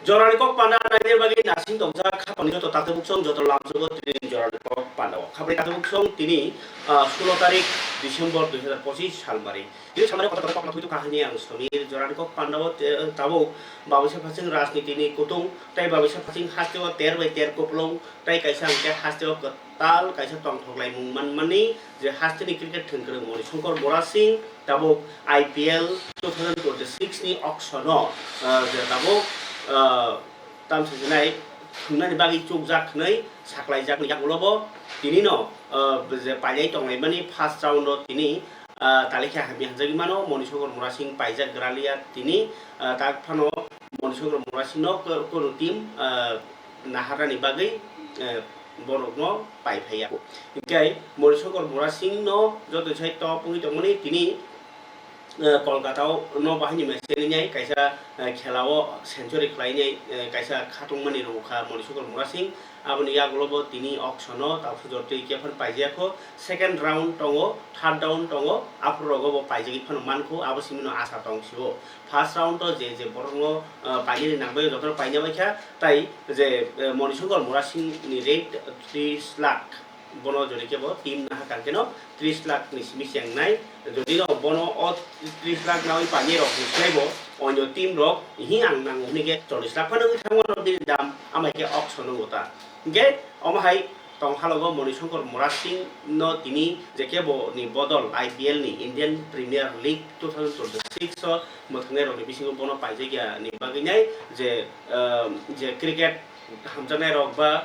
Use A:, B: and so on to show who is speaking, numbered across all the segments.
A: Jorani kok panda naik bagi nasing dong sa kapani joto tatu buksong joto langsung ke tini jorani kok panda kapani tatu buksong tini 16 tarik Desember 2025 সাল মারি ini samare kota kota kota itu kahani yang sami jorani kok panda tabo babisa pasing राजनीति ni kutung tai babisa pasing hasto ter bai ter koplong tai kaisa angke hasto ketal kaisa tong thoklai mungman mani je hasto ni cricket thengkreng moni Shankar Bora Singh tabo IPL 2026 ni auctiono je tabo tam sejenai khungnani bagi chukjak khwnai saklaijak ni yakulobo tini no je pailai tonglai mani first round o tini talikha hami hanjagi mano Moni Shankar Bora Singh paijak gralia tini tak phano Moni Shankar Bora Singh no kono team naharani bagi borok no paifaya ingkai Moni Shankar Bora Singh no joto chai top pungi tongmani tini Kolkata no bahini mesennya kaisa khelao century khlainai kaisa khatungmani rokha Moni Shankar Bora Singh aboni yaglobo tini auctiono tapujor tei kefan paijako second round tongo third round tongo aprogo bo paijagi phano manko abosimino asa tongsibo first round to je borongo paijini nangbai jotor paina baikha tai je Moni Shankar Bora Singh ni rate 30 lakh bono jodi kebo team na kan keno 30 lakh ni simisang nai jodi no bono o 30 lakh na oi pani rok ni saibo onyo team rok hi ang nang ni ke 40 lakh phano thangwan ro di dam amai ke auction ngota ge omahai tong halogo Moni Shankar Bora Singh no tini je kebo ni bodol IPL ni Indian Premier League 2026 so mothngai ro ni bisingo bono paijega ni baginai je cricket hamjanai rok ba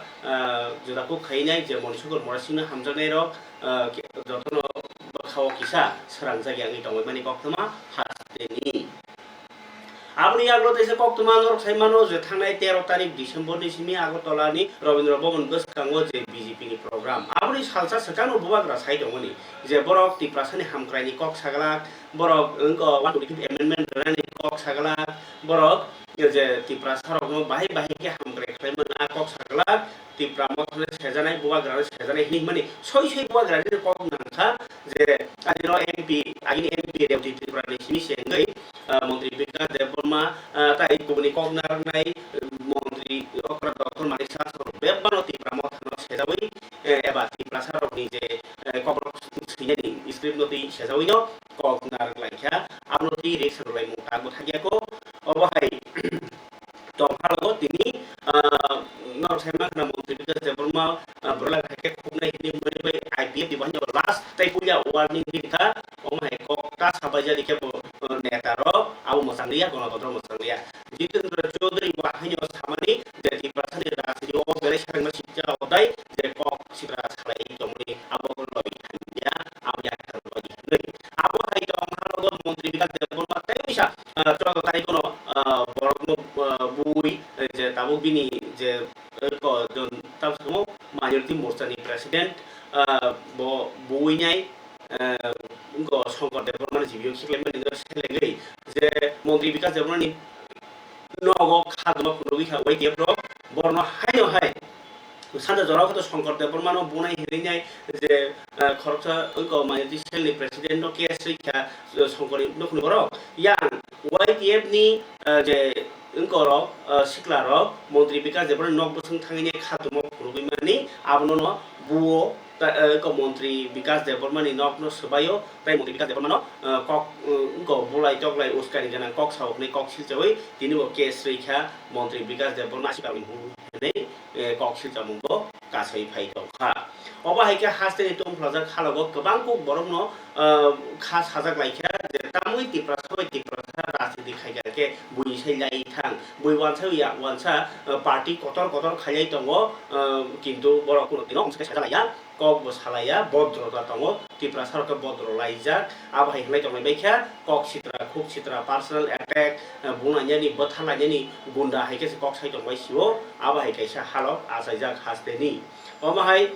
A: jodako khainai je Moni Shankar Bora Singh hamjanai rok jotono bakhaw kisa sarang jagi ang itongoi mani koktoma hasteni aboni aglo tese koktoma norok saimano je thangnai 13 tarik December ni simi Agartala ni Rabindra Bhavan bwskango je BJP ni program aboni salsa sakano bubagra sai dongoni je borok tiprasani hamkraini kok sagalak borok engko 125 amendment rani kok sagalak borok je tipra sarok no bahai ke hamkrai khlaimana kok sagalak tipra mothne sejanai bubagra sejanai hini mani soi bubagra ni kok nangkha je adino MP agini MP deputy tipra ni simi sengai Menteri Vikas Deborma tai kubni kok narnai Menteri Okra Dr. Manisha Bebano tipra mothno sejawi eba tipra sarok ni je kok sinani script noti sejawi no kok nar laikha amnoti reaction lai mu kago thagiako obahai tong halogo tini nor sema na Menteri Vikas Deborma berla hake khumnai hini mari IPF di banyak last tai punya warning dikha omahai kok ta sabaja dikhe neta ro abu mosanglia kono totro mosanglia Jitendra Chaudhary wahanyo samani jadi prasani rasidi o bere sarang sikja odai je kok sitra salai tomni abo loi hanya abu ya loi nei abo hai tong halogo Menteri Vikas Deborma tai bisa coba tadi kono borokno bui je tabu bini je ko don tab semua majority morcha ni president bo bui nyai engko Shankar Deborma ni jibiyo khiklai mani selengei je Menteri Vikas Deborma ni nogo khadma kunogi kha wai tepro borno hayo hai sanda jorao to Shankar Deborma no bunai hirinyai je khoroksa engko majority cell ni president no kes kha Shankar no kuno boro yang YTF ni je engko ro sikla ro Menteri Vikas Deborma nok busung thangini khadmo kunogi mani abno no buo ko Menteri Vikas Deborma ni nok no sebayo tai Menteri Vikas Deborma no kok engko bulai toklai uskani jana kok sauk ni kok siljawi tini bo kes reikha Menteri Vikas Deborma sikami hu nei kok siljamungko kasai phai tongkha obahai ke haste ni tum project khalago gobang ko borok no khas hajak laikha je tamui tipra soi tipra rasi dikhai ke bui sai lai thang bui wansa ya wansa party kotor khayai tongo kintu borok ko tino umske sajalaya kok bo salaya bodrota tongo tipra sarka bodro laijak abahai hlai tongai baikha kok sitra khuk sitra personal attack bunanya ni bathalanya ni gunda haike se kok sai tongai siwo abahai kaisa halok asaijak hasteni omahai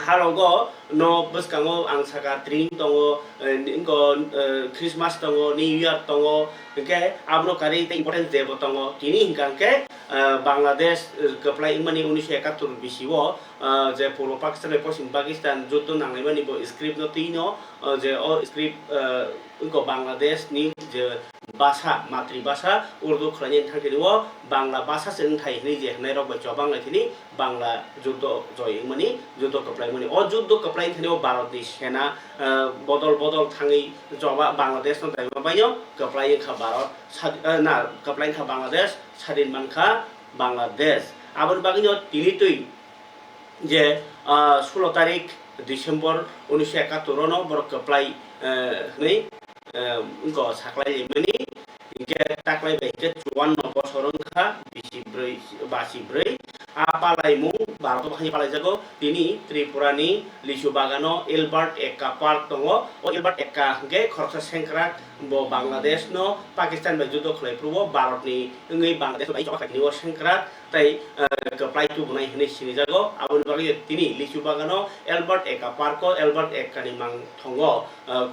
A: halogo no bwskango ang saka training tongo ingko Christmas tongo New Year tongo ke abro kari te important day tongo tini hingkangke Bangladesh keplai imani 1971 bisiwo je Puro Pakistan Posim Pakistan joto nangai mani bo script no tino je o script ingko Bangladesh ni je भाषा मातृभाषा उर्दू खलायनि थांखिनि बांला भाषा जों थाइनि जे हनाय रग bye बांलाथिनि Bangla युद्ध जय माने युद्ध कप्लाय माने अ युद्ध कप्लाय थानि भारतनि सेना बदल बदल थाङै जबा बांलादेश न दाइमा बायो कप्लाय खा भारत ना कप्लाय खा बांलादेश स्वाधीन मानखा बांलादेश आबन बागिनो तिनि तुइ जे 16 तारिख डिसेम्बर 1971 no बर कप्लाय नै उनको साख्लाय माने इनके ताख्लाय बायके 54 बছर खा 24 आपालायमु भारत बाहाय पालाय जागो तिनि त्रिपुरानि लिसु बागानो एलबार्ट एक्का पार्क दङ ओ एलबार्ट एक्का के खरसा सेंक्रा बो बांलादेश नो पाकिस्तान बाय जुद्ध खलायफ्रुबो भारतनि ngै बांलादेश बाय जखानि ओ सेंक्रा ताई कप्लाय टु बनाय हने सिनि जागो आबुन बागै तिनि लिसु बागानो एलबार्ट एक्का पार्को एलबार्ट एक्कानि मां थंगो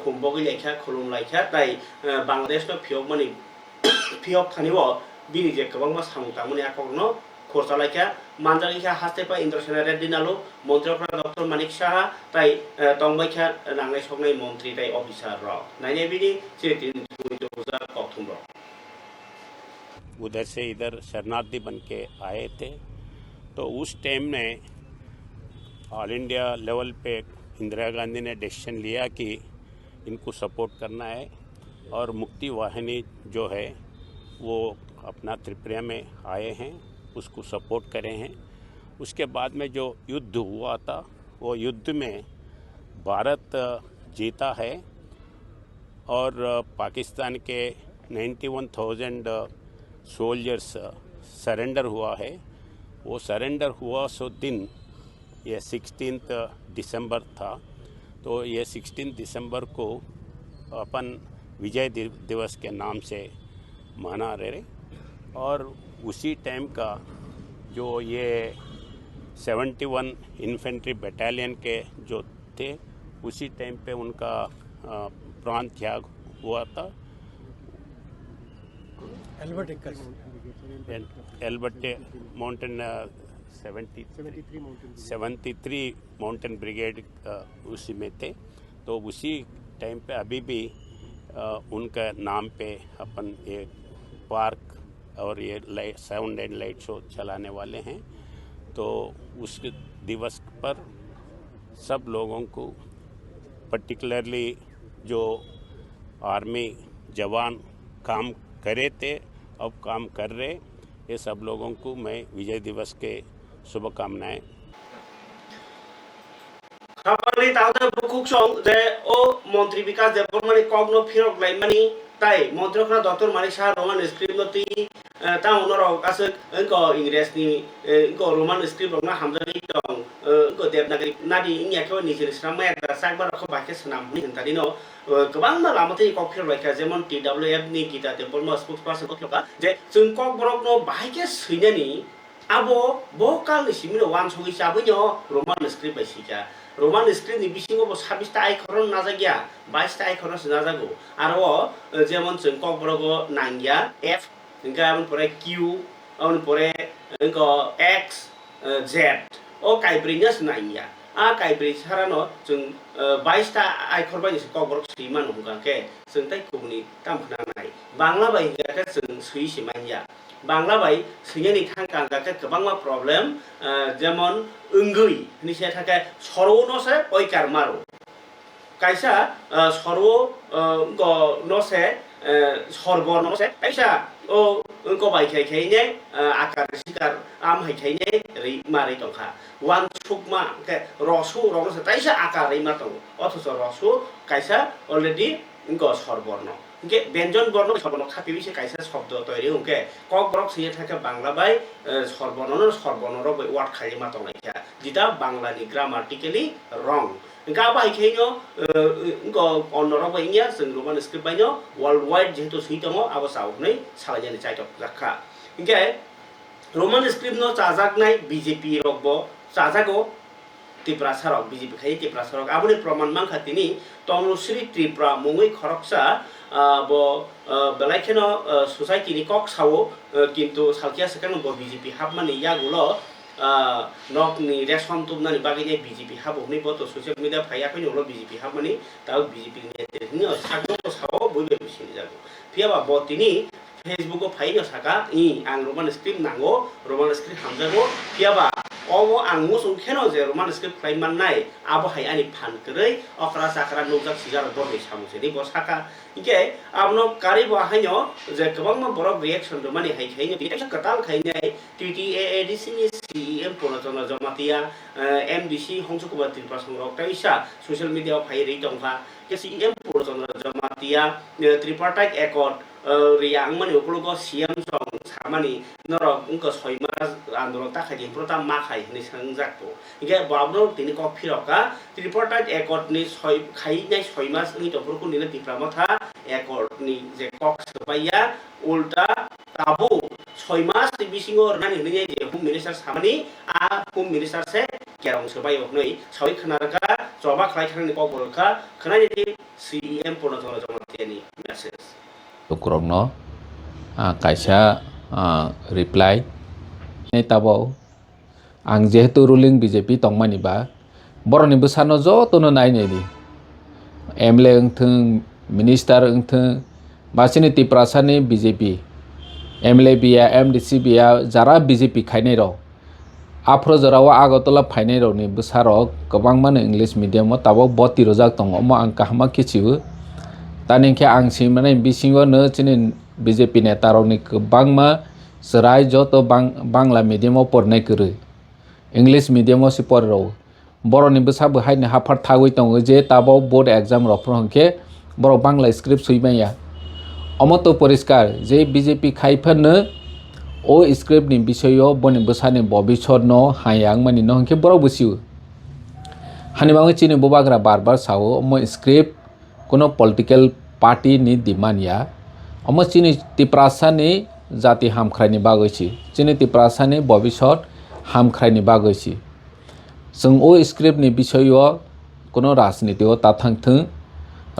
A: खुमबगै लेखा खुलुम लायखा ताई बांलादेश नो फियक माने फियक थानिबो बिनि जे गोबां सामुता माने आकरनो खरसा लायखा मानजागिखा हास्तेपा इन्द्रसेना रेड्डी नालु मन्त्रिफ्रा डक्टर मानिक साहा ताई तंबाइखा नांनाय सकनाय मन्त्रि ताई अफिसार र नायनाय बिनि जे दिन कौथुम र
B: उधर से इधर शरणार्थी बन के आए थे तो उस टाइम में ऑल इंडिया लेवल पे इंदिरा गांधी ने डिसीजन लिया कि इनको सपोर्ट करना है और मुक्ति वाहिनी जो है वो अपना त्रिपुरा में आए हैं उसको सपोर्ट करे हैं। उसके बाद में जो युद्ध हुआ था वो युद्ध में भारत जीता है और पाकिस्तान के 91,000 सोल्जर्स सरेंडर हुआ है। वो सरेंडर हुआ सो दिन ये 16 दिसंबर था। तो ये 16 दिसंबर को अपन विजय दिवस के नाम से मना रहे और उसी टाइम का जो ये 71 इन्फेंट्री बटालियन के जो थे उसी टाइम पे उनका प्राण त्याग हुआ था। एल्बर्ट माउंटेन 73 माउंटेन ब्रिगेड उसी में थे। तो उसी टाइम पे अभी भी उनका नाम पे अपन एक पार्क और ये साउंड एंड लाइट शो चलाने वाले हैं। तो उस दिवस पर सब लोगों को पर्टिकुलरली जो आर्मी जवान काम करे थे अब काम कर रहे ये सब लोगों को मैं विजय दिवस के शुभकामनाएं।
A: खापानि तावदा बुकुक सं जे ओ मंत्री विकास देवबर्मन कग्नो फिरक लाइमानि ताई मंत्रिफ्रा doctor Manik Saha Roman script नति ता उनराव गासै इंको इंग्रेजनि इंको रोमान स्क्रिप्ट रंना हामजानि दं इंको देवनागरी नादि इंयाखौ निजिर स्रामा एकदा साकबार खौ बाखे सनाम नि हन्तादिनो गोबां लामाथै कक फिरक लाइखा जेमन टीडब्ल्यूएफ नि गीता देवबर्मा स्पोक्स पर्सन को थका जे जों कक बरकनो बाहायके सैनानि आबो बकाल सिमिनो वान सगै जाबैनो रोमान स्क्रिप्ट बायसिका रोमान स्क्रिप्ट नि बिसिङाव 26 टा आइखरन नाजागिया 22 टा आइखरन नाजागौ आरो जेमन जों कक बरको नांगिया एफ इनका अपन परे क्यू अपन परे इनको एक्स जेड ओ काइब्रिनस नांगिया आ काइब्रि सारानो जों 22 टा आइखर बायदिसो कक बरक सैमान हमगाके जों ताइ कुबनि तामखना नाय बांला बायगाके जों सैसि मानिया बांला बाय सैयानि थांगाके गोबां प्रब्लेम जेमन ओंगै निसे थाके सरवनसे ओइकार मारो कायसा सरव नसे सरबनसे कायसा ओ उनको बायखायखायने आकार सिकार आम हायखायने रै मारै दंखा वान सुकमा के रसु रंसे कायसा आकार रै मा दं अथच रसु कायसा अलरेडी उनको सरबर्न के व्यंजन वर्ण सर्वर्ण खापिबिसे कायसा शब्द तैरि उनके कक बरक सैया थाके बांला बाय सर्वर्ण सर्वर्ण र वार्ड खालि मा दं लायखा जिता बांलानि ग्रामाटिकली रंग गा बायखायनो उनको अनर बायनिया जों रोमान स्क्रिप्ट बायनो वर्ल्ड वाइड जेहेतु सै दङ आबो सावनै सालायनि चाइटक जाखा इनके रोमान स्क्रिप्ट नो चाजाकनाय बीजेपी रकबो चाजागो त्रिपुरा सरक बीजेपी खाय त्रिपुरा सरक आबुनि प्रमाण मांखातिनि तनुश्री त्रिपुरा मुङै खरकसा बो बेलायखेनो सोसाइटिनि कक सावो किन्तु सालकिया सेकेन्ड बो BJP हाबमानि यागुलो nok ni reaction tum nani bagi ni BJP habo ni boto social media phaya phai no BJP habani tau BJP ni ni sagno to sao boibe bisini jago phia ba botini Facebook ko phai no saka ang roman script nango roman script hamjago phia ba omo ang musung kheno je roman script phai man nai abo hai ani phan krei okra sakra nojak sijar bor ni samuse ni bo saka inke abno kari bo hai no je kabang ma borok reaction do mani hai khai ni ti katal khai nai TTAADC ni CEM Purnathana Jamatia MDC Hongsukuba Tripura Songrok Taisa social media phai rei tongfa ke CEM Purnathana Jamatia tripartite accord riang mani uplogo CM song samani norok ungko 6 mas andolon takhai prota makhai ni sangjako ige babno tini ko phiroka tripartite accord ni 6 khai nai 6 mas ni topurku ni Tripura matha accord ni je kok sabaya ulta tabu 6 mas bisingo nani ni je home minister samani home minister se kerong sabayo noi sawi khanaraka joba khlai khani ko borka khanai ni CEM Purnathana Jamatia ni message
C: tukurong no kaisa reply nei tabo ang jehetu ruling BJP tongmani ba boroni busano jo tono nai nei ni MLA engthung minister engthung basini Tiprasani BJP MLA biya MDC biya jara BJP khainai ro afro jarawa agotala phainai ro ni busaro gobang man English medium mo tabo boti rojak tong mo ang kahma kichiu taningke ang simane bisingo no chini BJP neta rok ni bangma serai joto bangla medium o pornai kuru English medium o si por ro boroni busa bu haini hafar thagui tongo je tabo board exam ro prongke boro bangla script suimaya omoto poriskar je BJP khaifan o script ni bisoyo boni busani bobishor no hayang mani no hke boro busiu hani bangi chini bobagra barbar sawo mo script কোনো political party নি দিমানিয়া অম চিনি তিপ্রাসানি জাতি হামখ্রাইনি বাগৈছি চিনি তিপ্রাসানি ভবিষ্যৎ হামখ্রাইনি বাগৈছি जों ओ script नि बिषय कोनो राजनीति ओ ताथांथों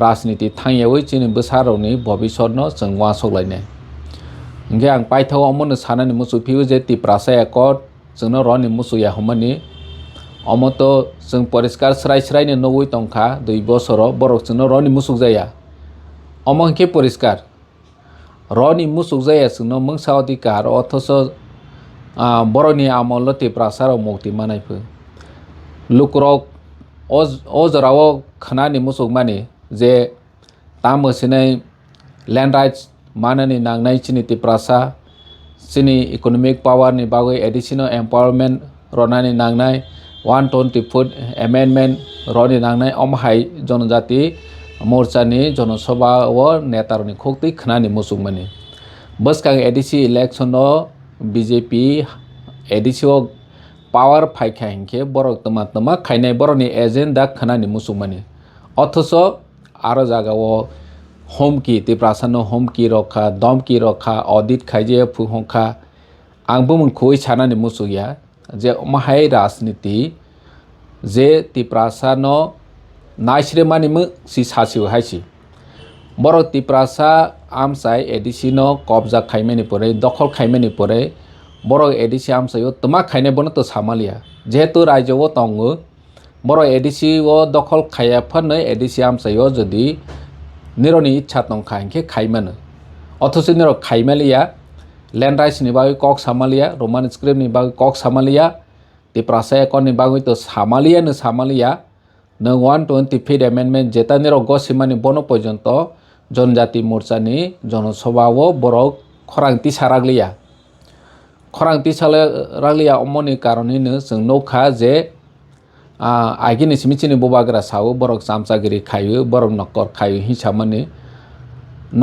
C: राजनीति थांयावै चिनि बोसारनि भविष्यत न जों वासलायने इंगे आं पाइथाव अमनो सानानि मुसुफिउ जे तिप्रासा एकट जोंनो रनि मुसुया हमनि अमतो जों परिष्कार स्राय नवै तंखा 2 बছर बरक जोंनो रनि मुसुक जाया अमंके परिष्कार रनि मुसुक जाया जोंनो मंसा अधिकार अथस बरनि आमल तिप्रासार मुक्ति मानायफो लुकरक अजराव खनानि मुसुक माने जे तामसिनै लैंड राइट्स माननि नांनाय चिनि तिप्रासा चिनि इकोनॉमिक पावर नि बागै एडिशनल एम्पावरमेंट रनानि नांनाय 124 amendment रनि नांनाय अमहाय जनजाति मोर्चानि जनसभा व नेतारनि खोक्ति खनानि मुसुक माने बसकां ADC election BJP ADC power फाइखा हिंखे बरक तमा खायनाय बरनि एजेंडा खनानि मुसुक माने अथस आरो जागाव हमकी तिप्रासानो हमकी रखा दमकी रखा ऑडिट खाइजे फुहंखा आंबो मोनखोय सानानि मुसुकया जे माहाय राजनीति जे तिप्रासानो नाइसरे मानिमु सि सासिउ हाइसि बर तिप्रासा आमसाय एडिसिनो कब्जा खाइमेनि परे दखल खाइमेनि परे बर एडिसि आमसायो तमा खाइने बनो तो सामालिया जेहेतु राज्यव तंगो बर एडिसि ओ दखल खायाफानो एडिसि आमसायो जदि निरनि इच्छा तंखा हिंखे खाइमानो अथस निर खाइमालिया लैंड राइट्स नि बागै कक सामालिया रोमान स्क्रिप्ट नि बागै कक सामालिया तिप्रासा एकन नि बागै तो सामालिया न 125 amendment जेता निर गसिमानि बनो पर्यन्त जनजाति मोर्चानि जनसभा व बरक खरांति सारागलिया अमनि कारनिनो जों नौखा जे आगिनि सिमिचिनि बोबाग्रा सावो बरक सामसागिरि खायो बरक नकर खायो हिसाबमाने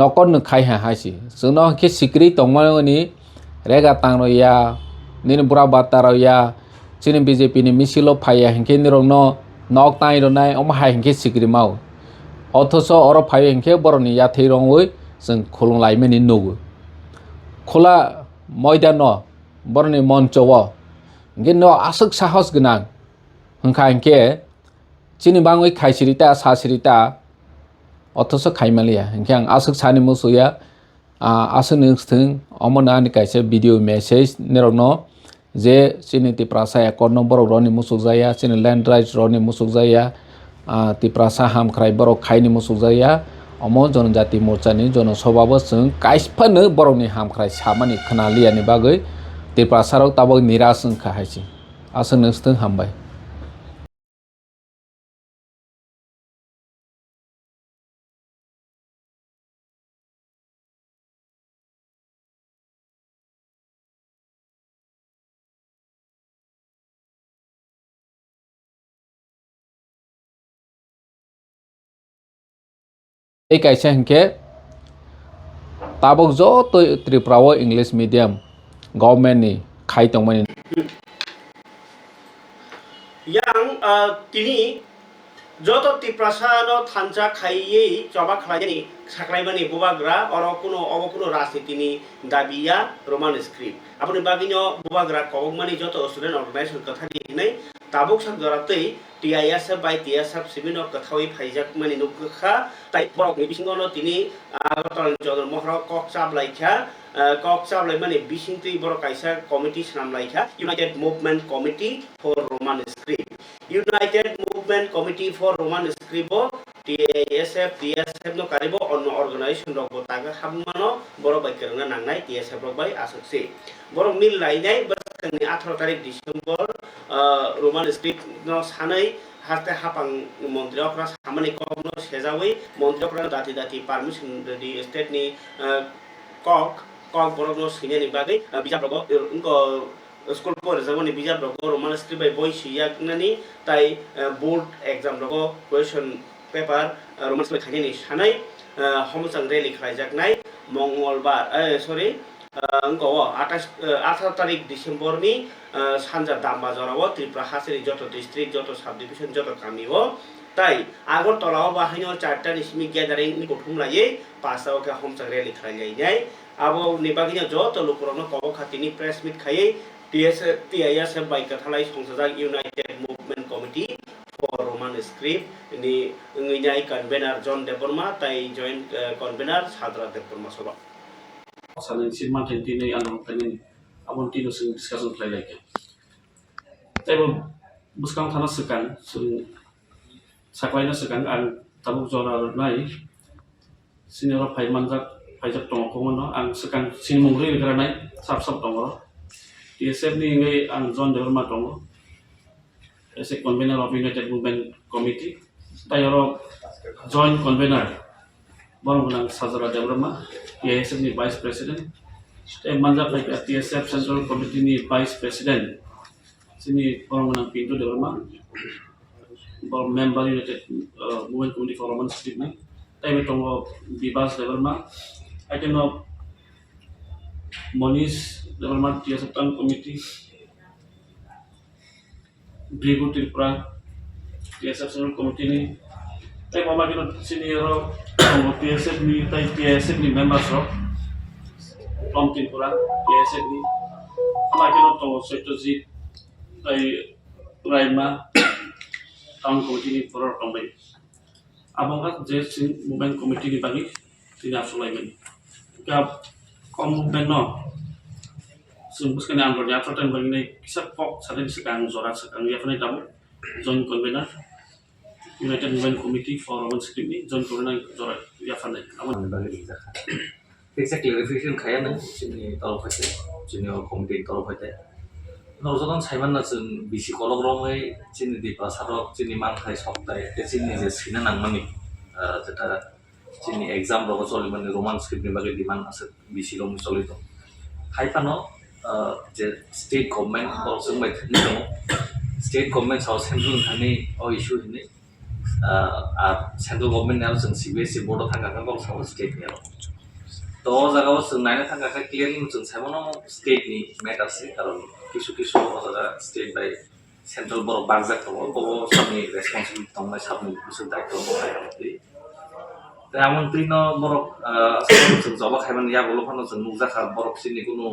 C: नकर न खायहा हासि जोंनो के सिक्रि तंमानि रेगा तांरया निन बुरा बातारया चिनि बीजेपी नि मिसिलो फाया हिंखे निरंनो नक ताइरनाय अम हाय हिंखे सिक्रि माव अथस अर फाय हिंखे बरनि याथै रंवै जों खुलुं लाइमेनि नगु खोला मैदान बरनि मञ्चव हिंखे न आसक साहस गोनां हंखा हिंखे चिनि बाङै खायसिरिता सासिरिता अथस खाइमालिया हिंखे आं आसक सानि मुसुया आसो नोंस्थों अमनानि कायसे भिडिअ मेसेज निरंनो जे चिनि तिप्रासा 1 নম্বর রনি মুসুক जाया चिनि ল্যান্ড রাইট রনি মুসুক जाया तिप्रासा हामख्राय बरक खायनि मुसुक जाया अमो जनजाति मोर्चानि जनसभाबो जों काइसफानो बरकनि हामख्राय सामानि खोनालियानि बागै तिप्रासाराव ताबो निराश ओंखा हायसि आसो नोंसों हामबाय এই কাইসা হেনকে ताबक जत त्रिपुराव इंग्लिश मीडियम गभर्नमेन्टनि खाय तंमानि
A: yang tini joto tiprasano thancha khaiye choba khlaijani saklaimani bubagra oro kuno rajniti ni dabiya roman script apni bagino bubagra kobokmani joto student organization katha dinai tabuk sak joratei TISF by TSF sibino kathawai phaijak mani nukha tai borok ni bisingono tini agotal jodor mohra kok chablaikhya kok chablai mani bisingtui borok kaisa committee snamlaikha United Movement Committee for Roman Script United Movement Committee for Roman Script TSF TSF no karibo onno organization rok taga hamano borok bai kerna nangnai TSF rok bai asokse borok mil lainai basni 18 tarik December Roman Script no sanai haste hapang montriokra samani kokno sejawi montriokra dati permission di state ni kok borok no sinani bagai bijap rok unko school por zamani bijap rok Roman Script bai boi siyaknani tai board exam rok question paper Roman Script khani sanai homosang rally khlaijaknai mongolbar sorry unko 18 tarik December ni sanja Dambazarawo Tripura haseri joto district joto subdivision joto kamio tai Agartalawo bahaino 4ta nismi gathering ni kothumlaiye 5ta oke homsang rally khlaijai abo nibagina joto lukurano kobok hatini press meet khaiye TISF by kathalai songsajak United Movement Committee for Roman Script ni nginai convener John Deborma tai joint convener Sadra Deborma soba
D: Saling siman tentine anong tanin abon tino sing discussion play like tapi buskang thana sekan sing saklaina sekan ang tabuk jora nai sinira phaijak tong komono ang sekan sin mungri gara nai sap tong TSF ni ngai ang John Deborma tong as a convener of United Movement Committee tayoro joint convener borong nang Sadra Deborma TSF ni Vice President, manjak lagi TSF Central Committee ni Vice President. Sini orang menang pintu di rumah, orang member United Movement Committee for Roman Script ni. Tapi tunggu bebas di rumah. Ada no Monish di rumah TSF Committee, Brigu Tripura TSF Central Committee ni. Tapi mama kita sini orang TSF ni members roh Tom Tripura TSF ni ama kita tunggu Satyajit tai Raima Town Committee ni for tombai abang kan jesin movement committee ni bagi tidak sulaiman kap kom movement no sembus kena angkor ya certain bagi ni kisah kok sadar sekarang zorat sekarang ya kena tahu joint convener United Movement Committee for Roman Script ni John Corona Jora ya fanai aman
E: bagi fix clarification khaya na chini tol phate chini committee tol phate no jodan saiman na chun bisi kolok romai chini di pasarok chini man khai soktai te chini je sina nangmani jeta chini exam ro choli mani Roman Script ni bagi diman ase bisi rom choli to haipano je state government or sumai thani no state government house central thani o issue ni central government now जों CBSE board थांगा का गावसाव state नि तो जगाव जों नायनो थांगा का clearly जों साइमनो state नि matter से कारण किसु जगा state by central board बागजा दङ बबो सबनि responsibility दङ सबनि बिसोर दायित्व दङ दा मन्त्रि न बरक जों जबा खायमान या बलो फानो जों नुजाखा बरक सिनि कुनु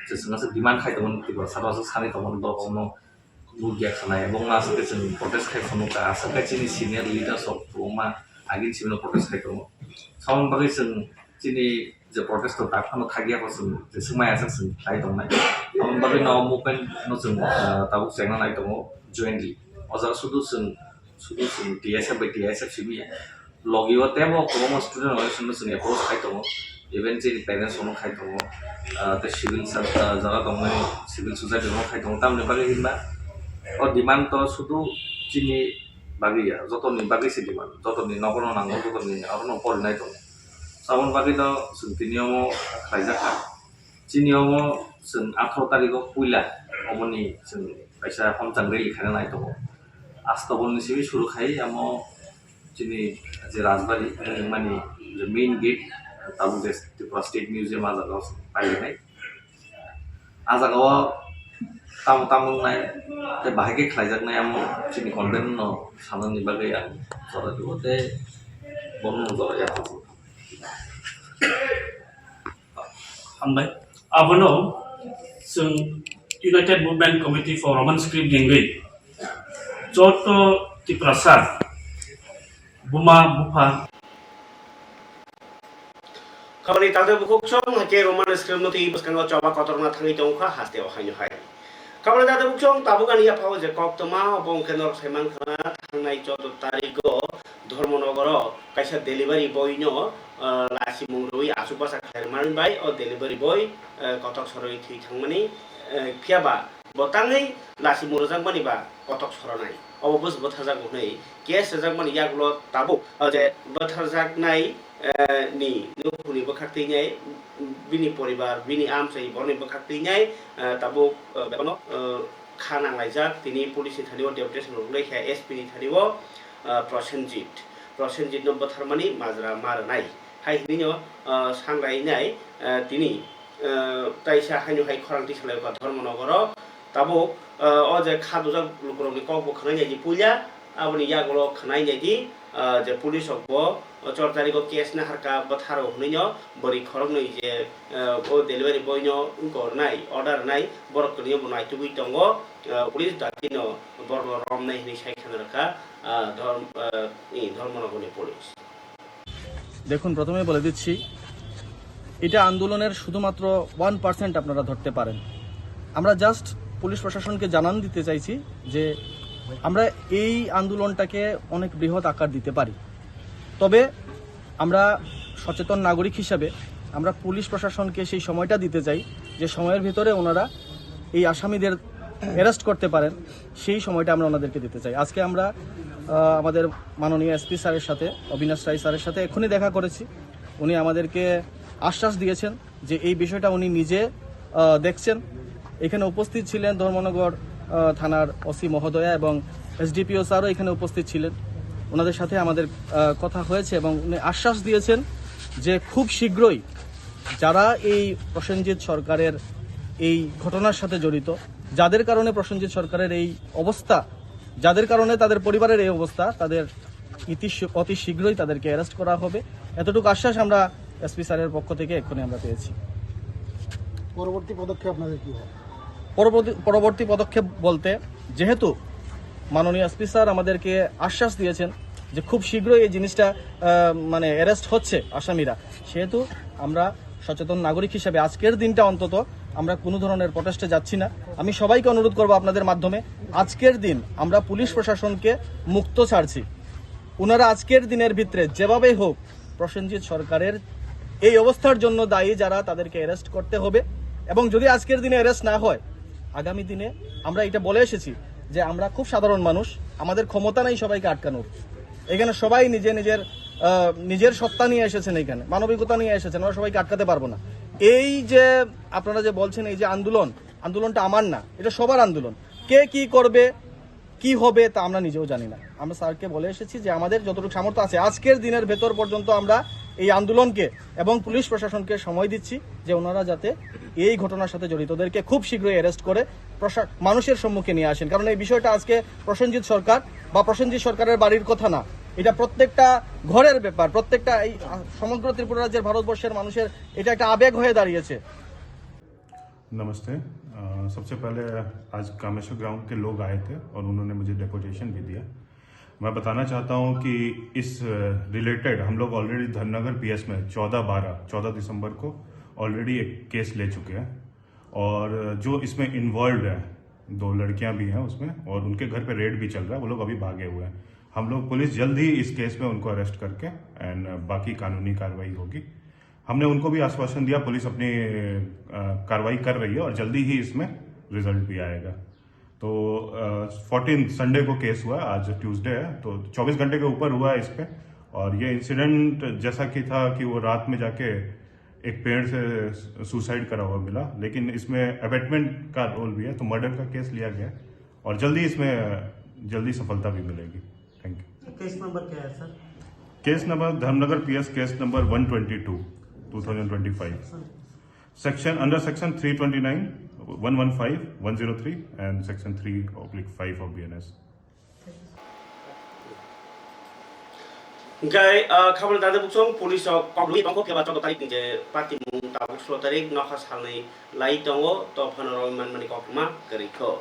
E: जेसंगासे डिमान्ड खायदोंमोन तिबा सारासो सानै दङमोन बरकनो Bugia kanaya bong nasa kasi protest kay kono ka asa kay sini senior leaders of Roma agin sino protest kay kono. Sawang bagay sen যিনি যে প্রটেস্ট তারখানো থাকিয়া করছেন যে সুমায়া সাকছেন তাই দं নাই আমন বাকি ন মুভমেন্ট नो जों ताबुक जेंना नाय दङ जयेन्टलि अजा सुदु जों DSF बाय DSF सिबि लगियो तेबो गोबां स्टुडेन्ट अर्गानाइजेसन जों एप्रोच खाय दङ इभेन जे पेरेन्ट्स नो खाय दङ ते सिभिल जागा दङ सिभिल सोसाइटि नो खाय दङ तामनि बागै हिनबा अ डिमान्ड तो सुदु जिनि बागैया जतनि बागै से डिमान्ड जतनि नगरनो नांगौ जतनि आरो फरायनाय दङ सावन बागै द जों तिनियाव खायजाखा जिनियाव जों 18 तारिखआव पयला अमनि जों पैसा हमजां रेलि खायना नाय दङ आस्थाबननि सिबि शुरु खाय आमो जिनि जे राजबारि माने जे मेन गेट ताबु जे त्रिपुरा स्टेट मिउजियाम आजागाव पाइनाय आजागाव तामु नाय ते बाहागे खायजाकनाय आमो जिनि कन्टेन्ट न साननि बागै आं जरा दिबोते बन्नु जरा या
D: हामबाय आबोनो जों इउनाइटेड मुभमेन्ट कमिटि फर रमान स्क्रिप्ट गेंगै जत तिप्रासार बुमा बुफा
A: खामानि ताते बुखुकसं हाके रोमान स्क्रिप्ट नति बसकांगाव चबा कतरना थांगि दंखा हास्तेव हायनो हाय खामानि ताते बुखुकसं ताबुगानि याफाव जे कक्तमा बं केनर सेमान खाना थांनाय 14 तारिखआव धर्मनगर कायसा डेलिभारि बयनो लासि मुंरुइ आसुबासा खायरमान बाय अ डेलिभारि बय कटक सरय थि थांमानि फियाबा बताङै लासि मुरजां बानिबा कटक सरनाय अबबस बथाजाक नै केस जाक मानि यागलो ताबु जे बथाजाक नाय नि नुपुनि बखाक्तिनाय बिनि परिबार बिनि आमसाइ बनि बखाक्तिनाय ताबु बेनो खाना लायजाक तिनि पुलिस थानिव डेपुटेसन रुलेखा एसपि नि थानिव प्रसेनजित नो बथारमानि माजरा मारनाय हायनिनो सांलायनाय तिनि ताइसा हायनो हाय खरांति सालायबा धर्मनगर ताबु अ जे खादुजा लुकरनि कब खनाय नि पुया आबनि यागलो खनाय नि जे पुलिस अबो 14 तारिखआव केस ना हरका बथारो हनैनो बरि खरंनै जे ओ डेलिभारि बयनो गरनाय अर्डार नाय बरकनियो बनाय तुबि दङ पुलिस दाकिनो बर रमनाय नि साइखान रखा ধর্মনগরী পুলিশ
F: দেখুন প্রথমে বলে দিচ্ছি এটা আন্দোলনের শুধুমাত্র 1% আপনারা ধরতে পারেন আমরা জাস্ট পুলিশ প্রশাসনকে জানান দিতে চাইছি যে আমরা এই আন্দোলনটাকে অনেক বৃহৎ আকার দিতে পারি তবে আমরা সচেতন নাগরিক হিসাবে আমরা পুলিশ প্রশাসনকে সেই সময়টা দিতে চাই যে সময়ের ভিতরে ওনারা এই আসামিদের অ্যারেস্ট করতে পারেন সেই সময়টা আমরা ওনাদেরকে দিতে চাই আজকে আমরা আমাদের মাননীয় এসপি স্যারের সাথে অবিনাশ রায় স্যারের সাথে এখনই দেখা করেছি উনি আমাদেরকে আশ্বাস দিয়েছেন যে এই বিষয়টা উনি নিজে দেখছেন এখানে উপস্থিত ছিলেন ধর্মনগর থানার ওসি মহোদয়া এবং এসডিপিও স্যারও এখানে উপস্থিত ছিলেন ওনাদের সাথে আমাদের কথা হয়েছে এবং উনি আশ্বাস দিয়েছেন যে খুব শীঘ্রই যারা এই প্রসেনজিৎ সরকারের এই ঘটনার সাথে জড়িত যাদের কারণে প্রসেনজিৎ সরকারের এই অবস্থা যাদের কারণে তাদের পরিবারের এই অবস্থা তাদের অতি শীঘ্রই তাদেরকে অ্যারেস্ট করা হবে এতটুকু আশ্বাস আমরা এসপি স্যারের পক্ষ থেকে এক্ষুনি আমরা পেয়েছি
G: পরবর্তী পদক্ষেপ আপনাদের কি হবে
F: পরবর্তী পদক্ষেপ বলতে যেহেতু মাননীয় এসপি স্যার আমাদেরকে আশ্বাস দিয়েছেন যে খুব শীঘ্রই এই জিনিসটা মানে অ্যারেস্ট হচ্ছে আসামিরা সেহেতু আমরা সচেতন নাগরিক হিসেবে আজকের দিনটা অন্তত আমরা কোনো ধরনের প্রটেস্টে যাচ্ছি না আমি সবাইকে অনুরোধ করব আপনাদের মাধ্যমে আজকের দিন আমরা পুলিশ প্রশাসনকে মুক্ত ছাড়ছি ওনারা আজকের দিনের ভিতরে যেভাবেই হোক প্রসেনজিৎ সরকারের এই অবস্থার জন্য দায়ী যারা তাদেরকে অ্যারেস্ট করতে হবে এবং যদি আজকের দিনে অ্যারেস্ট না হয় আগামী দিনে আমরা এটা বলে এসেছি যে আমরা খুব সাধারণ মানুষ আমাদের ক্ষমতা নেই সবাইকে আটকানোর এখানে সবাই নিজের সত্তা নিয়ে এসেছেন এখানে মানবিকতা নিয়ে এসেছেন আমরা সবাইকে আটকাতে পারবো না এই যে আপনারা যে বলছেন এই যে আন্দোলনটা আমার না এটা সবার আন্দোলন কে কি করবে কি হবে তা আমরা নিজেও জানি না আমরা স্যারকে বলে এসেছি যে আমাদের যতটুকু সামর্থ্য আছে আজকের দিনের ভেতর পর্যন্ত আমরা এই আন্দোলনকে এবং পুলিশ প্রশাসনকে সময় দিচ্ছি যে ওনারা যাতে এই ঘটনার সাথে জড়িতদেরকে খুব শীঘ্রই অ্যারেস্ট করে মানুষের সম্মুখে নিয়ে আসেন কারণ এই বিষয়টা আজকে প্রসেনজিৎ সরকার বা প্রসেনজিৎ সরকারের বাড়ির কথা না এটা প্রত্যেকটা ঘরের ব্যাপার প্রত্যেকটা এই সমগ্র ত্রিপুরা রাজ্যের ভারতবর্ষের মানুষের এটা একটা আবেগ হয়ে দাঁড়িয়েছে
H: नमस्ते सबसे पहले आज कामेश्वर ग्राउंड के लोग आए थे और उन्होंने मुझे डेपुटेशन भी दिया मैं बताना चाहता हूं कि इस रिलेटेड हम लोग ऑलरेडी धननगर पीएस में 14 दिसंबर को ऑलरेडी एक केस ले चुके हैं और जो इसमें इन्वॉल्व है 2 लड़कियां भी हैं उसमें और उनके घर पे रेड भी चल रहा है, वो लोग अभी भागे हुए हैं। हम लोग पुलिस जल्द ही इस केस में उनको अरेस्ट करके एंड बाकी कानूनी कार्रवाई होगी। हमने उनको भी आश्वासन दिया, पुलिस अपनी कार्रवाई कर रही है और जल्दी ही इसमें रिजल्ट भी आएगा। तो 14 संडे को केस हुआ, आज ट्यूसडे है, तो 24 घंटे के ऊपर हुआ है इस पे। और ये इंसिडेंट जैसा कि था कि वो रात में जाके एक पेड़ से सुसाइड करा हुआ मिला, लेकिन इसमें अबेटमेंट का रोल भी है, तो मर्डर का केस लिया गया और जल्दी सफलता भी मिलेगी। Thank you.
G: केस नंबर क्या है sir?
H: Case number Dharmanagar PS case number 122 2025 section under section 329 115 103 and section 3/5 of BNS.
A: Gay kabel dada buksong polis koglu bangko ke baca tarik je parti mung tabuk 10 tarik nakas halai lai tongo to phanoro man mani kokma keriko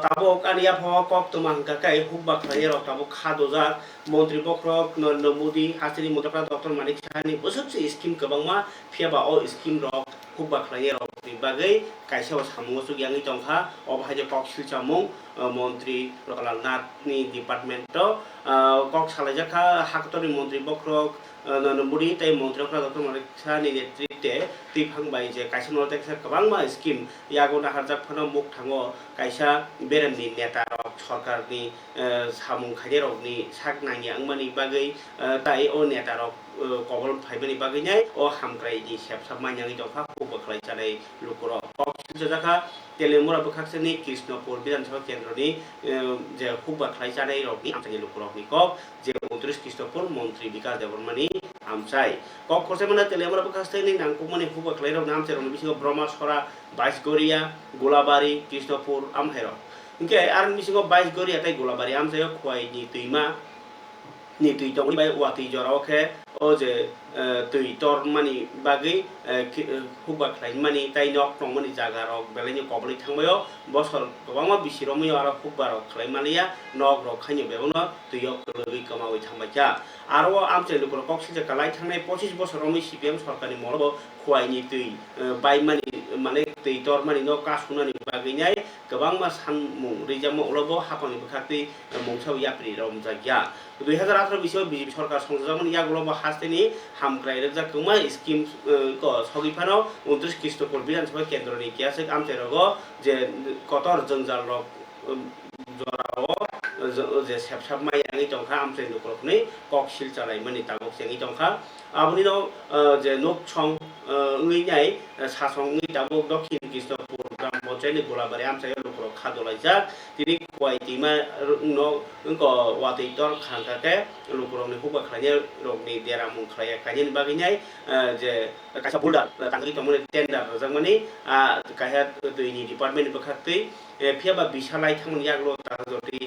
A: tabuk ania pho kok tumang kakai hubak khani rok tabuk khadoja মন্ত্রী পক্রক নরেন্দ্র মোদি হাসিনি মন্ত্রী doctor মানিক Sahani বসবसे scheme गोबांमा फियाबा अ scheme रक हुबा खलाय रक बागै कायसा सामुसु ग्यांगै तंखा अबहाजे कक सिलचामु मन्त्री रकलाल नाथनि department कक सालायजाखा हाकतरि मन्त्री पक्रक नरेंद्र मोदी तै मन्त्री डक्टर मानिक साहानि नेतृत्वे दैफांबाय जे कायसा नरतेक्सा गोबांमा स्किम यागो नाहारजाक फानो मुख थाङो कायसा बेरेमनि नेता रक सरकारनि सामुं खायदे रकनि साक नांगि आंमानि बागै ताइ अ नेता रक कबल फाइबनि बागै नाय अ हामग्रायनि सेबसाब मान्याङै दफा हुबख्लाय जानाय लुकुर कक्सिलजाखा तेलेमुरा बखाक्सनि कृष्णपुर विधानसभा केन्द्रनि जे हुबख्लाय जानाय रकनि आमसानि लुकुरनि कक जे 29 कृष्णपुर मन्त्री विकास देवबर्मानि आमसाय कक खरसेमना तेलेमुरा बखाक्सनि नांगकुमनि हुबख्लाय रक नामसे रकनि बिसिङाव ब्रह्मसरा बाइसगरिया गोलाबारि कृष्णपुर आमहायर इनके आरो बिसिङाव बाइसगरिया ताइ गोलाबारि आमसाय खवाइनि दैमा ni tui tong ni bai wa tui jorao khe o je tui tor mani bagai huba khlai mani tai nok tong mani jaga rok belai ni kobli thangbayo bosor gobangma bisiromyo aro huba rok khlai mania nok rok khaini bebono tui ok loi kamawi thangbaja aro amche lukro koksi je kalai thangnai 25 bosor romi CPM sarkari molobo khwai ni tui bai mani mane tui tor mani no kasunani bagai nai gobangma sanmung rijamo olobo hapani bkhati mongsaw yapri romjagya 2018 बिसोर BJP सरकार संजामन यागुलो हास्तेनि हामग्राय रजाकुमा scheme को सगिफानो 29 कृष्णपुर विधानसभा केन्द्रनि कियासे आमतेरगो जे Qatar जंजाल रक जराओ जे सेबसाब मायाङै तंखा आमसे नखरखनै ककसिल चालाय मनि तागक सेङै तंखा आबनि no जे नोकसं ngैनाय सासंनि तागक दक्षिण कृष्णपुर ग्राम पञ्चायतनि गोलाबारि आमसाय लुकुर खादलायजा तिनि क्वाइटिमा नो को वातै तर खांकाके लुकुरनि हुबा खलाय रगनि देरा मुं खलाय कायनि बागैनाय जे कासा बुलदार तांगि तमने टेन्डार रजामनि काया दैनि डिपार्टमेन्ट बखातै फियाबा बिसालाय थांमोन यागलो ताजति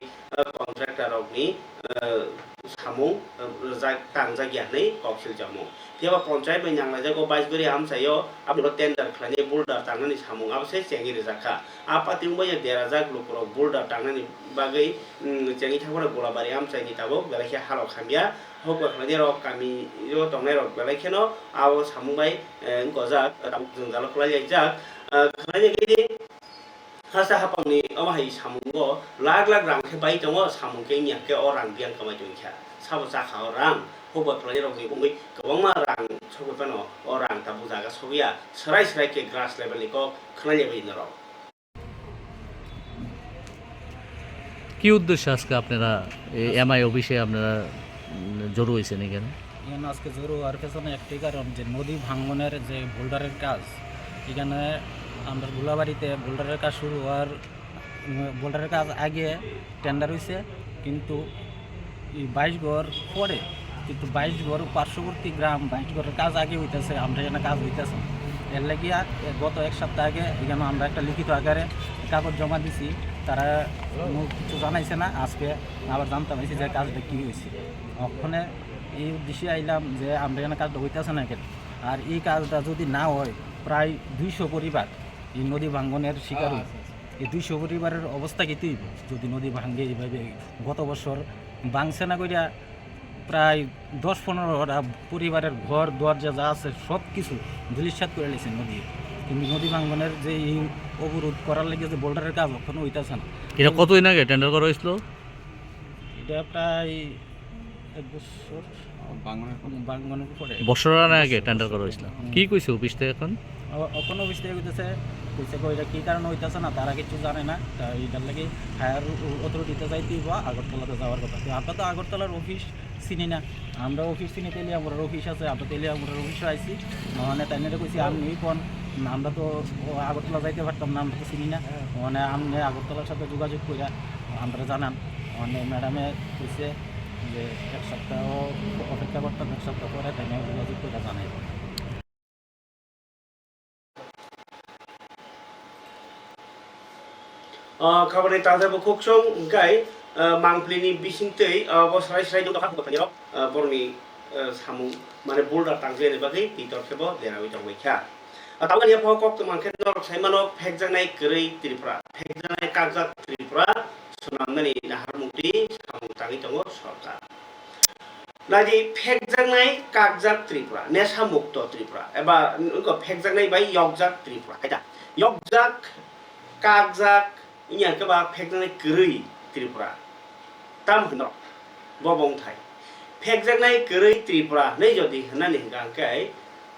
A: कन्ट्राक्टर रगनि सामु जा तांजागियानै कक्सिल जामु फियाबा पञ्चायत बै नांलायजागो बाइसगरि आमसायो आबलो टेन्डार खलाय बुलदार तांनानि सामु आबसे सेंगि रजाखा आपातिंबाय देराजाक लुकुर बुलदार तांनानि बागै जेंगि थांबा गोलाबारि आमसायनि ताबो बेलाखे हालो खामिया हुबा खलाय रक कामि यो तंनाय रक बेलाखेनो आबो सामुबाय गजाक जोंजाल खलाय जाक खलाय गेदि hasa hapangni amahai samungo lag rangke bai tongo samungke nyake orang biang kamai tungkha sabo sakha orang hoba khlai rok ni bungui gobangma rang sogopano orang tabu jaga sogia serai ke grass level ni ko khlai bai naro
I: কি উদ্দেশ্যে আজকে আপনারা MI অফিসে আপনারা জড়ো হয়েছেন এখানে?
J: এখানে আজকে জড়ো হওয়ার পেছনে একটাই কারণ যে নদী ভাঙনের যে বোল্ডারের কাজ এখানে আমরা গোলাবাড়িতে বোল্ডারের কাজ শুরু হওয়ার বোল্ডারের কাজ আগে টেন্ডার হয়েছে কিন্তু 22 ঘর পরে কিন্তু 22 ঘর পার্শ্ববর্তী গ্রাম 22 ঘরের কাজ আগে হইতেছে আমরা এখানে কাজ হইতেছে এর লাগিয়া গত এক সপ্তাহ আগে এখানে আমরা একটা লিখিত আকারে কাগজ জমা দিছি তারা কোনো কিছু জানাইছে না আজকে আবার জানতে পারছি যে কাজটা কী হয়েছে ওখানে এই উদ্দেশ্যে আইলাম যে আমরা এখানে কাজটা হইতেছে না কেন আর এই কাজটা যদি না হয় প্রায় 200 পরিবার এই নদী ভাঙ্গনের শিকার হয়েছে এই 200 পরিবারের অবস্থা কী যদি নদী ভাঙ্গে এইভাবে গত বছর ভাঙছে না কইরা প্রায় 10-15টা পরিবারের ঘর দরজা যা আছে সব কিছু ধূলিসাৎ করে লেছে নদী। কিন্তু নদী ভাঙ্গনের যে এই অবরোধ করার লেগে যে বোল্ডারের কাজ এখনো হইতেছে না।
I: এটা কতদিন আগে টেন্ডার করা হয়েছিল?
J: এটা প্রায় 1 বছর ভাঙ্গনের পরে
I: বছর আগে টেন্ডার করা হয়েছিল। কি কইছে অফিস থেকে এখন?
J: এখনো অফিস থেকে হইতেছে কইছে এটা কী কারণে হইতেছে না তারা কিছু জানে না। এইটার লাগে হায়ার অথরিটিতে যাইতেই বা আগরতলাতে যাওয়ার কথা। তো আমরা তো আগরতলার অফিস চিনি না, আমরা অফিস চিনি তেলিয়ামুড়ার অফিস আছে, আমরা তেলিয়ামুড়ার অফিসে আইছি। মানে তাই কইছি আপনি কোন, আমরা তো আগরতলা যাইতে পারতাম না, আমরা তো চিনি না। মানে আপনি আগরতলার সাথে যোগাযোগ কইরা আমরা জানান। মানে ম্যাডামে কইছে যে 1 সপ্তাহ অপেক্ষা করতাম, 1 সপ্তাহ পরে তাই যোগাযোগ করে জানাই।
A: Kabarnya tanda bukukcong gay mangplini bisintei bosrai srai jong takap kotanya borni samu mana boulder tangje ne bagi titor kebo dena wi jong wekha tahu kan ya pokok teman kan norok sai mano phekjang nai kerei Tripura phekjang nai kagjat Tripura sunam nani nahar mukti samu tangi tongo sarkar Lagi phekjang nai kagjat Tripura nesa mukto Tripura eba ko phekjang nai bai yogjak Tripura kaita yogjak kagjak ini yang keba phekjang kerei Tripura tam henok bobong thai phekjang kerei Tripura nei jodi hana ni gang kai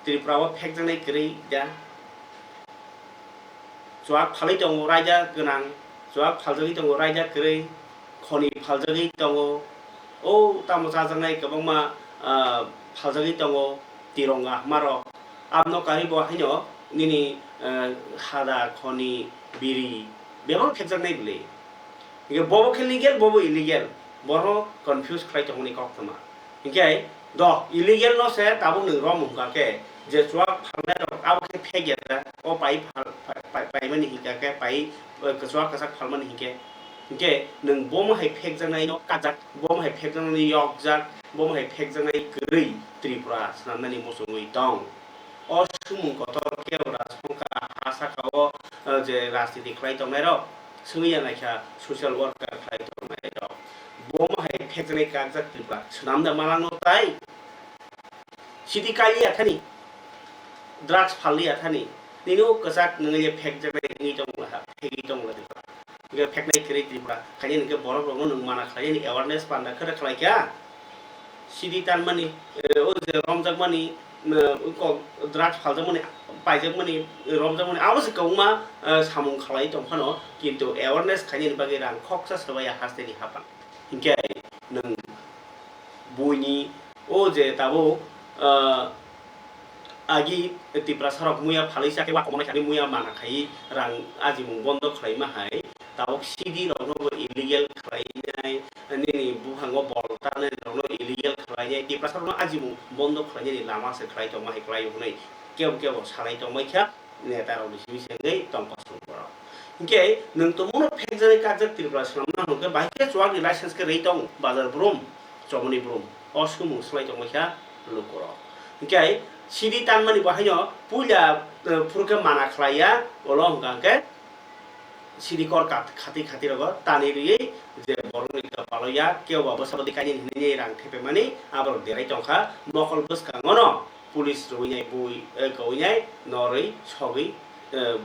A: Tripura wa phekjang kerei da joak phalai dong raja genang joak phaljagi dong raja kerei khoni phaljagi dong o tam sajang nai kebang ma phaljagi dong tironga maro amno kari bo haino nini hada khoni biri memang phekjang nai beli Iga bobo illegal, bobo illegal. Bobo confuse krai tong ni kok tama. Ikai do illegal no se tabu nung rom ka ke je chwa phalna ro aw ke phege ta o pai pai mani hika ke pai ke chwa ka sak phalman hike. Ikai nung bom hai phek jang nai no kajak bom hai phek jang nai yok jak bom hai phek jang nai grei Tripura sanam nani mosungui tong. O sumung kotor ke ora songka asa ka o je rastiti krai tong nai ro Sungai naiknya social worker kaya itu rumah itu, bom hai phekjang kagjat Tripura, senam dah malang notai, sidi kali ya thani, drugs phali ya thani, nino kesak nengai phekjang ini tong lah, phegi tong lah Tripura, ini phekjang kerei Tripura, kaya ini borok borok nung mana kaya ini awareness panda kerja kaya kya, sidi tan mani, oh romjak mani, kok drugs phal mani. Pajak mani romjak mani awas kau ma samung khalai tong phano kintu awareness khanin bagi rang khoksa sabaya hasteni hapan hingkai nung buini o je tabo agi Tripura sarok muya phalai sake wa komona khani muya mana khai rang aji mung bondo khlai ma hai tabo sidi rong no illegal khlai nai nini buhango bolta ne rong no illegal khlai nai Tripura sarok no aji mung bondo khlai ni lama se khlai tong ma hai khlai unai keo salai tong mai kya ne taro di sini sengai tong pasung pora. Ingke nung tu muna phekjang kagjat Tripura senam na nung ke baike chuak di license ke rei tong bazar brom chomoni brom oskumu salai tong mai kya lukoro. Ingke sidi tan mani bahayo puja purke mana khlaya olong gangke sidi kor khati khati rogo tani ri je borong ni paloya keo ba basabadi kani ni rang thepe mani abor derai tongkha nokol bus kangono Police roinyai bui kaunyai noroi sogi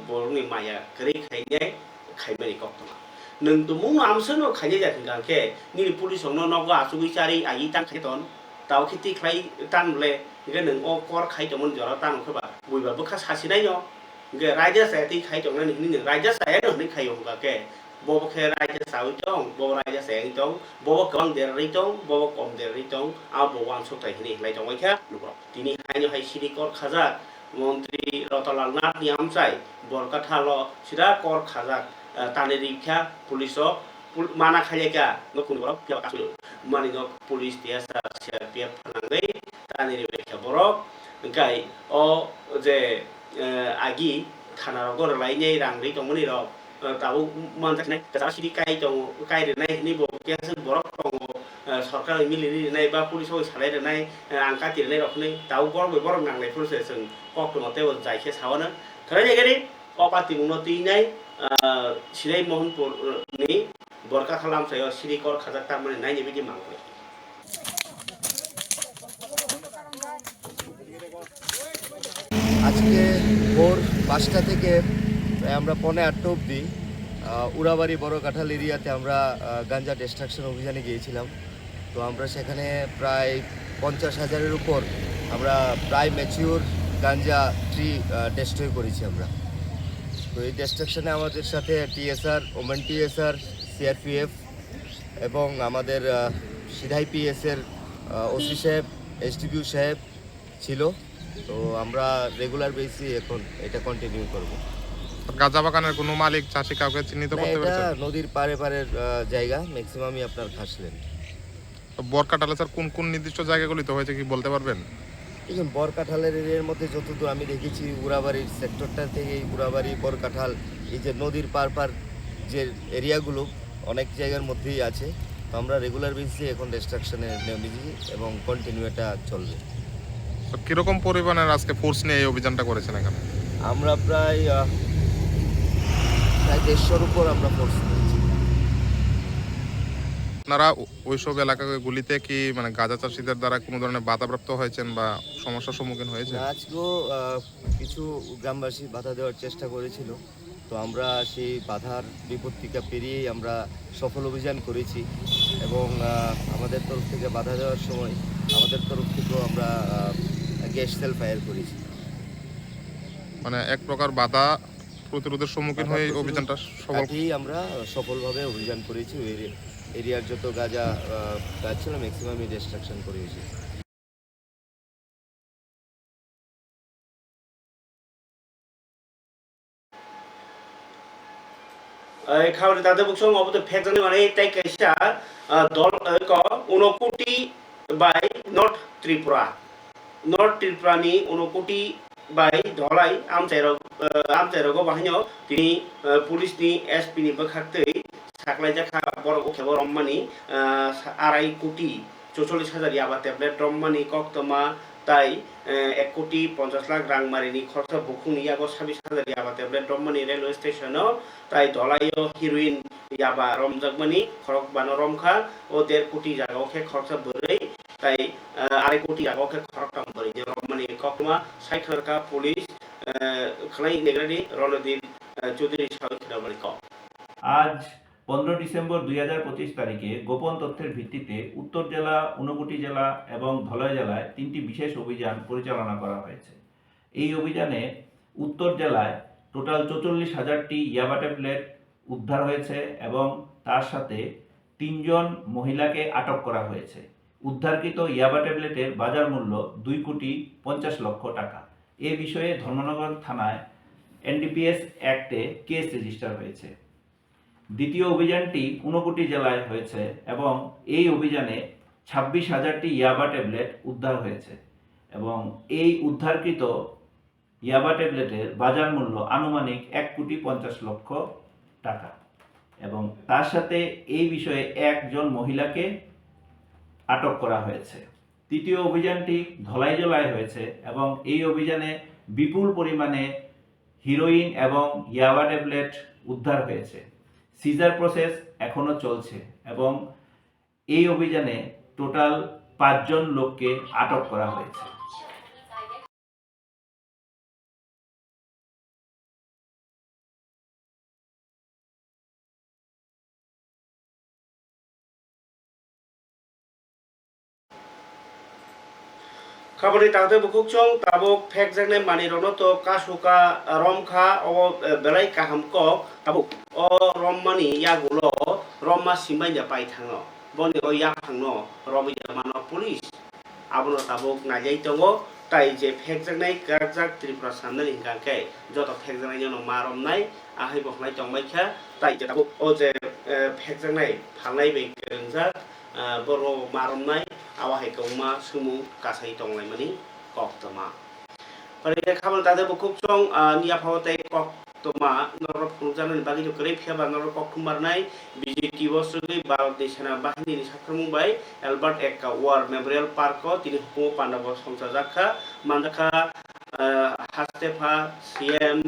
A: borong ni maya kerei khainai khaimani kok tama nung tu mung amsen no khainai ja thinggang ke ni police ong no noga asugui chari ai tan khaiton tau khiti khlai tan le ge nung o kor khai tomon jora tan khoba bui ba bukha sasinai no ge raja sa ti khai tong ni ni raja sa no ni khayong ga ke bobo khe raja sa tong bobo raja sa tong bobo kong der ri tong bobo kom der ri tong a bo wang sok tai ni lai tong wai kha lukro tini haino hai sidi kor khajak মন্ত্রী রতলাল নাথ নিয়ামচাই বরকাথালো সিদা কর খাজাক তানে রিক্ষা police মানা খাইলেকা নকুন বরক পিয়া কাসুল মানি ন police দিয়াসা CRPF ফানাঙ্গै তানে রিক্ষা বরক গাই ও যে আগি থানা Rogor লাইনে রাংরি তমনি rock তাবো মানজাকনাই তারা সিদি কাই দङ কাই রেনাই नि bo केसो बरक दङ सरकार मिलिनि नै बा पुलिस सालाय रेनाय आंका तिरनाय रखनै ताव बरक नांनाय फोरसे जों ककनते जायखे सावनो खालाय गरि अपाति मुनो तिनाय सिरै मोहनपुर नि বরকা খালাম সায় সিরিকর খাজার তার মানে নাইনি বিদি মাংবে
K: আজকে ভোর 5টা থেকে আমরা 7:45 অবধি উড়াবাড়ি বড় কাঁঠাল এরিয়াতে আমরা গাঞ্জা ডিস্ট্রাকশন অভিযানে গিয়েছিলাম। তো আমরা সেখানে প্রায় 50,000-এর উপর আমরা প্রায় ম্যাচিওর গাঞ্জা ট্রি ডেস্ট্রয় করেছি আমরা। তো এই ডিস্ট্রাকশনে আমাদের সাথে টিএসআর, ওমেন টিএসআর, সিআরপিএফ এবং আমাদের সিধাই পিএসের ওসি সাহেব, এসডিপিউ সাহেব ছিল। তো আমরা রেগুলার বেসি এখন এটা কন্টিনিউ করব।
L: গাঁজা বাগানের কোনো মালিক চাষি কাউকে চিহ্নিত করতে
K: এটা
L: পেরেছেন?
K: নদীর পারের জায়গা, ম্যাক্সিমামই আপনার খাসলেন।
L: বরকাটালে স্যার কোন কোন নির্দিষ্ট জায়গাগুলিতে হয়েছে কি বলতে পারবেন?
K: দেখুন, বরকাঠালের এরিয়ার মধ্যে যতদূর আমি দেখেছি উড়াবাড়ির সেক্টরটা থেকে উড়াবাড়ি, বরকাঠাল, এই যে নদীর পার যে এরিয়াগুলো অনেক জায়গার মধ্যেই আছে। তো আমরা রেগুলার বেসিসে এখন ডিস্ট্রাকশনে নেমেছি এবং কন্টিনিউ এটা চলবে।
L: তো কিরকম পরিমাণের আজকে ফোর্স নিয়ে এই অভিযানটা করেছেন এখানে?
K: আমরা প্রায় 150-এর উপর আমরা ফোর্স নিয়েছি।
L: আপনারা ওইসব এলাকাগুলিতে কি মানে গাঁজা চাষিদের দ্বারা কোনো ধরনের বাধাপ্রাপ্ত হয়েছেন বা সমস্যার সম্মুখীন হয়েছে?
K: আজকেও কিছু গ্রামবাসী বাধা দেওয়ার চেষ্টা করেছিল। তো আমরা সেই বাধার বিপত্তিকা পেরিয়েই আমরা সফল অভিযান করেছি এবং আমাদের তরফ থেকে বাধা দেওয়ার সময় আমাদের তরফ থেকেও আমরা গ্যাস সেল ফায়ার করেছি।
L: মানে এক প্রকার বাধা প্রতিরোধের সম্মুখীন হয়ে এই অভিযানটা সফল।
K: আমরা সফলভাবে অভিযান করেছি। এরিয়ার যত গাঁজা গাছ ছিল ম্যাক্সিমামই ডিস্ট্রাকশন করেছি।
A: খাবারে তাদের বুকসং অবতে ফেকজানে মানে তাই কাইসা দল ক 19 কোটি বাই নর্থ ত্রিপুরানি 19 কোটি বাই ধলাই আমচাইরগ बाहायनो তিনি পুলিশনি এসপি नि बखाक्तै साख्लायजाखा बर ओखेबो रम्मानि 2.5 कोटी 44,000 याबा टेबलेट रम्मानि कक्तमा তাই 1 কোটি 50 লাখ রাংমারিনি খরচা বুকুনি ইয়াগো 26,000 ইয়াবা টেবলেট রম্মানি রেলওয়ে স্টেশনও তাই ধলাইও হিরোইন ইয়াবা রমজাকমানি খরক বানো রমখা ও 1.5 কোটি জায়গাও খে খরচা বरै তাই 2.5 কোটি জায়গাও খে খরকটাম বरै যে রম্মানি ককমা 60 টাকা পুলিশ খলাই নেগ্রানি রণদীপ চৌধুরী সাহেব ক
M: আজ 15 ডিসেম্বর 2025 তারিখে গোপন তথ্যের ভিত্তিতে উত্তর জেলা, ঊনকোটি জেলা এবং ধলাই জেলায় 3টি বিশেষ অভিযান পরিচালনা করা হয়েছে। এই অভিযানে উত্তর জেলায় টোটাল 44,000টি ইয়াবা ট্যাবলেট উদ্ধার হয়েছে এবং তার সাথে 3 জন মহিলাকে আটক করা হয়েছে। উদ্ধারকৃত ইয়াবা ট্যাবলেটের বাজার মূল্য 2 কোটি 50 লক্ষ টাকা। এ বিষয়ে ধর্মনগর থানায় এনডিপিএস অ্যাক্টে কেস রেজিস্টার হয়েছে। দ্বিতীয় অভিযানটি ঊনকোটি জেলায় হয়েছে এবং এই অভিযানে 26,000টি ইয়াবা ট্যাবলেট উদ্ধার হয়েছে এবং এই উদ্ধারকৃত ইয়াবা ট্যাবলেটের বাজার মূল্য আনুমানিক 1 কোটি 50 লক্ষ টাকা এবং তার সাথে এই বিষয়ে 1 জন মহিলাকে আটক করা হয়েছে। তৃতীয় অভিযানটি ধলাই জেলায় হয়েছে এবং এই অভিযানে বিপুল পরিমাণে হিরোইন এবং ইয়াবা ট্যাবলেট উদ্ধার হয়েছে। সিজার প্রসেস এখনো চলছে এবং এই অভিযানে টোটাল 5 জন লোককে আটক করা হয়েছে।
A: খাবারে তাতে বুকুকচং তাবক ফেক জাগনে মানি রনো তো কাসুকা রমখা ও বেলাই কাহাম cock তাবuk o rommani yagulo romma simbaina pai thango boni o ya phangno robi mano police abono tabuk najai tongo tai je phek jangnai karjak tripura samnani hingkake joto phek jangnai jono marom nai ahai boklai tongbai kha tai je tabuk o je phek jangnai phangnai bai kengjak boro marom nai awahai kongma sumu kasai tonglai mani koktoma pare khabal tade bukukchong niya phawatai kok toma norok pungjanan bagi jokre phiaba norok kokmarnai BJT bosrui Bangladesh Sena Bahini ni sakrumbai Albert Eka War Memorial Park ko tini hukum Pandava Somsa Jakha Mandaka Hastefa CM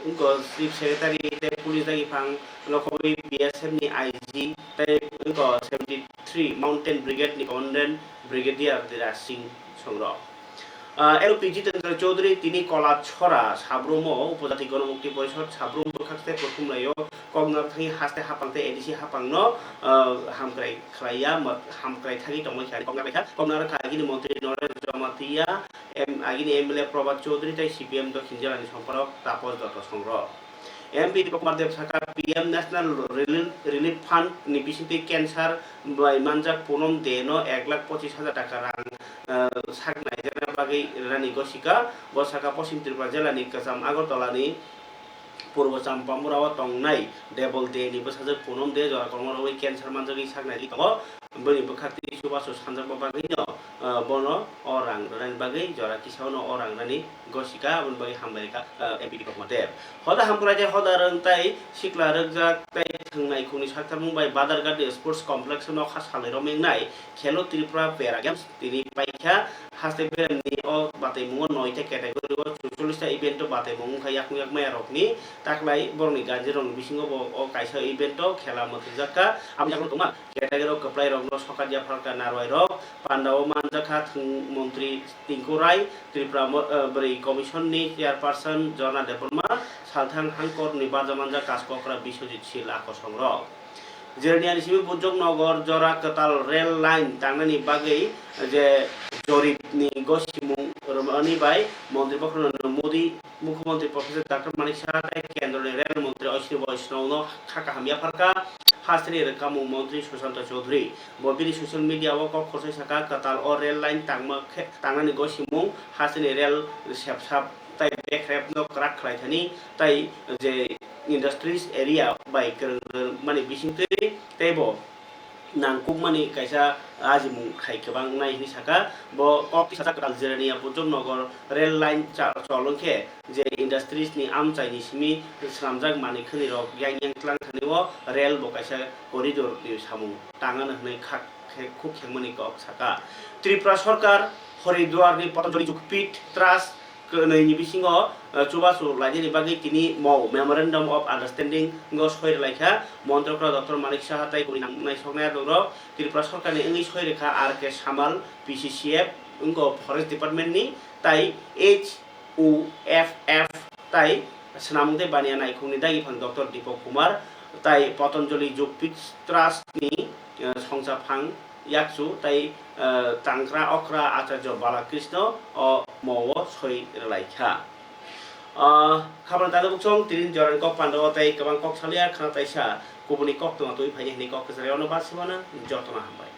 A: chief secretary police দাগি ফাং লখবি BSF ni IG tai 73 mountain brigade ni commandant brigadier দিরা সিং সংগ্রহ এলপি জিতেন্দ্র চৌধুরী তিনি কলাছড়া সাব্রুম উপজাতি গণমুক্তি পরিষদ সাব্রুম বখাস্তে প্রথম রায় কংনার থাকি হাসতে হাপাংতে এডিসি হাপাংন হামক্রাই খাইয়া হামক্রাই থাকি টমই খাই কংনা লেখা কংনার খাগিনি মন্ত্রী নরেন্দ্র জমাতিয়া আগিনি এমএলএ প্রভাত চৌধুরী তাই সিপিএম দক্ষিণ জেলানি সম্পাদক তাপস দত্ত সংগ্রহ এমপি দীপক কুমার দেব সাকা PM national relief fund ni bisinti cancer মানজাক পুনম দেনো 1,25,000 টাকা রাং সাকনাই জেলা বাগै রানি গসিকা বসাকা পশ্চিম ত্রিপুরা জেলানি কাসাম আগরতলানি পূর্ব চাম্পামুরাও তংনাই দেবল দে ni বসাজে পুনম দে জরা কর্মরবি ক্যান্সার মানজাগি সাকনাই দङ বনি বখাতি সুবাসু সানজাক বাগैनो বন অরাং রানি বাগै জরা কিসাউনো অরাং রানি গসিকা বন বাগै হামলাইকা এমপি দীপক কুমার দেব হদা হামক্রাই হদা রংতাই सिक्ला रगजाक ताई थांनाय खुनि साथार मुंबाई बादारगाट स्पोर्ट्स कमप्लेक्स न खासाले रमेंनाय खेलो त्रिपुरा पेरा गेम्स तिनि पाइखा हास्ते बेरनि अ बातै मुंग 9 टा क्याटेगरि 44 टा इभेन्ट बातै मुंग खायाक मुयाक माया रकनि ताकलाय बरनि गाजि रं बिसिंग अ कायसा इभेन्ट खेला मथजाका आम जागल तमा क्याटेगरि कप्लाय रं सकादिया फारका नारवाय रक पान्डाव मानजाखा मन्त्री टिंकु राय त्रिपुरा बरै कमिसननि चेयारपारसन जर्ना देबर्मा सालथां हांकरनि बाजामानजा कासककरा बिश्वजित शील आख संग्रह जेरनियानि सिबि बुजक नगर जरा कताल रेल लाइन तांनानि बागै जे जरिपनि गसिमुं रमानि बाय मन्त्री पखरन मोदी मुख्यमंत्री प्रोफेसर डॉक्टर मानिक साहा केंद्रनि रेल मंत्री अश्विनी वैष्णवनो खाका हामिया फारका हास्त्री रकामु मंत्री सुशांत चौधरी बबिनि सोशल मीडिया व खरसाय साका कताल और रेल लाइन तांनानि गसिमुं हास्त्री रेल सेपसाप ताई बेख्रेप न क्राक खलायथानि ताई जे इंडस्ट्रीज एरिया बाय माने बिसिंते तेबो नांकुक माने कायसा आजिमु खायखबां नायनि साका ब कक्ति साका कालजेरानिया बुजम नगर रेल लाइन चलंखे जे इंडस्ट्रीज नि आमचाइनि सिमी सामजाक माने खनि रक यांग क्लां थानिव रेल बकायसा करिडोर नि सामु टांगान हनै खाक खुक खेमनि कक साका त्रिपुरा सरकार हरिद्वार नि पतंजलि जुगपीठ ट्रास्ट नैनि बिसिङाव चुबासु लाइनि बागै तिनि माव मेमोरेंडम अफ अंडरस्टैंडिंग गो सयरे लाइखा मन्त्रकरा डॉक्टर मानिक साहा ताई कुनि नायसंनाय दङ त्रिपुरा सरकारनि इंगि सयरेखा आरके सामाल पीसीसीएफ उंगो फरेस्ट डिपार्टमेंट नि ताई HUFF ताई सनामुदे बानिया नायखुनि दागि फां डॉक्टर दीपक कुमार ताई पतंजलि जुगपीठ ट्रास्ट नि संसा फां याकसु ताई तांग्रा अक्रा आचार्य बालाकृष्ण अ मव सय लाइखा खाबन तानो बुक्सं तिरिन जरन कक पान्डव ताई गोबां कक सालिया खाना ताइसा गुबुननि कक दङ तय फायनि कक जायावनो बासिबानो जतना हामबाय